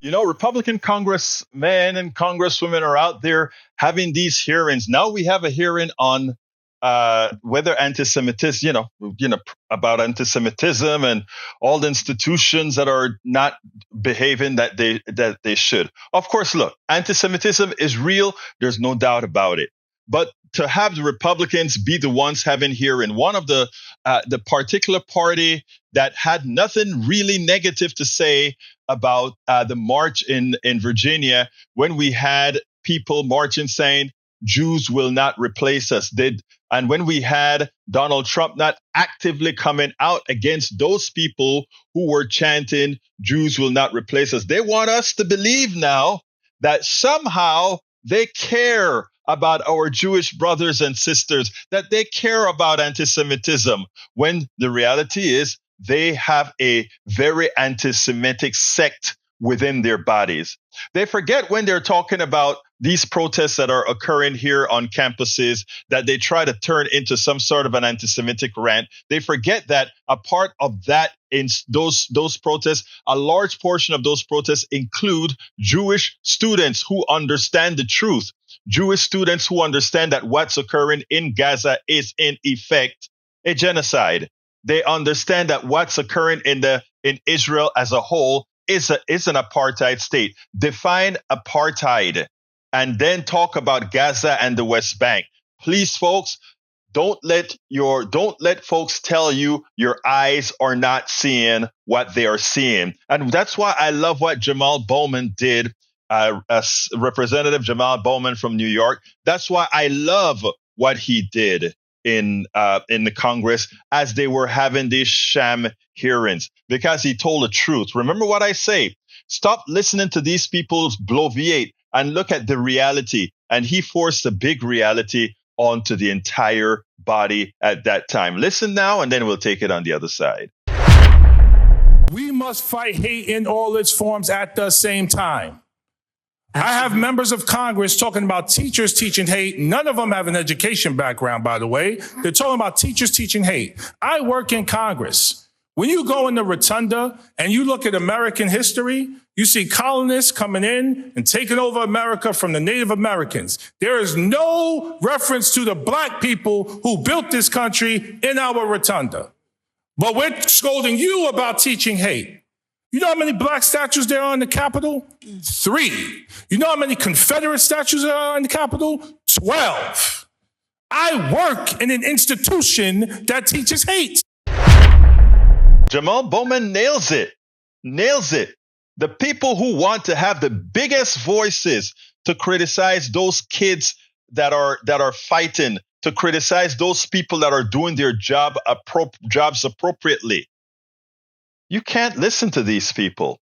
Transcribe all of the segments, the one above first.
Republican congressmen and congresswomen are out there having these hearings. Now we have a hearing on whether anti-Semitism, about anti-Semitism and all the institutions that are not behaving that they should. Of course, look, anti-Semitism is real. There's no doubt about it. But to have the Republicans be the ones having hearing, one of the particular party that had nothing really negative to say about the march in Virginia, when we had people marching saying Jews will not replace us, and when we had Donald Trump not actively coming out against those people who were chanting Jews will not replace us, they want us to believe now that somehow they care about our Jewish brothers and sisters, that they care about anti-Semitism, when the reality is they have a very anti-Semitic sect within their bodies. They forget when they're talking about these protests that are occurring here on campuses that they try to turn into some sort of an anti-Semitic rant. They forget that a part of that in those protests, a large portion of those protests include Jewish students who understand the truth, Jewish students who understand that what's occurring in Gaza is in effect a genocide. They understand that what's occurring in Israel as a whole is an apartheid state. Define apartheid and then talk about Gaza and the West Bank. Please, folks, don't let folks tell you your eyes are not seeing what they are seeing. And that's why I love what Jamaal Bowman did, as Representative Jamaal Bowman from New York. That's why I love what he did in the Congress as they were having these sham hearings, because he told the truth. Remember what I say. Stop listening to these people bloviate and look at the reality. And he forced the big reality onto the entire body at that time. Listen now, and then we'll take it on the other side. We must fight hate in all its forms at the same time. I have members of Congress talking about teachers teaching hate. None of them have an education background, by the way. They're talking about teachers teaching hate. I work in Congress. When you go in the rotunda and you look at American history, you see colonists coming in and taking over America from the Native Americans. There is no reference to the black people who built this country in our rotunda. But we're scolding you about teaching hate. You know how many black statues there are in the Capitol? 3. You know how many Confederate statues there are in the Capitol? 12. I work in an institution that teaches hate. Jamaal Bowman nails it. The people who want to have the biggest voices to criticize those kids that are fighting, to criticize those people that are doing their jobs appropriately. You can't listen to these people.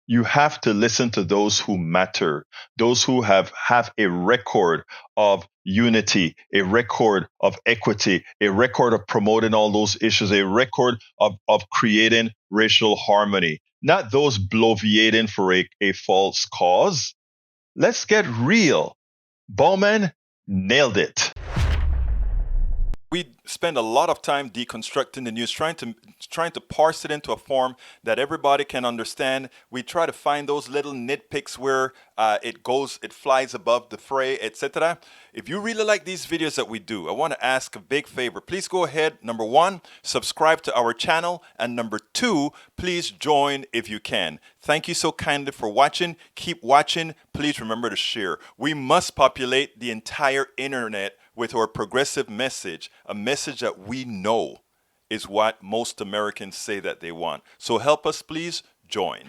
You have to listen to those who matter, those who have a record of unity, a record of equity, a record of promoting all those issues, a record of creating racial harmony, not those bloviating for a false cause. Let's get real. Bowman nailed it. We spend a lot of time deconstructing the news, trying to parse it into a form that everybody can understand. We try to find those little nitpicks where it flies above the fray, etc. If you really like these videos that we do, I want to ask a big favor. Please go ahead. Number 1, subscribe to our channel. And number 2, please join if you can. Thank you so kindly for watching. Keep watching. Please remember to share. We must populate the entire internet with our progressive message, a message that we know is what most Americans say that they want. So help us, please join.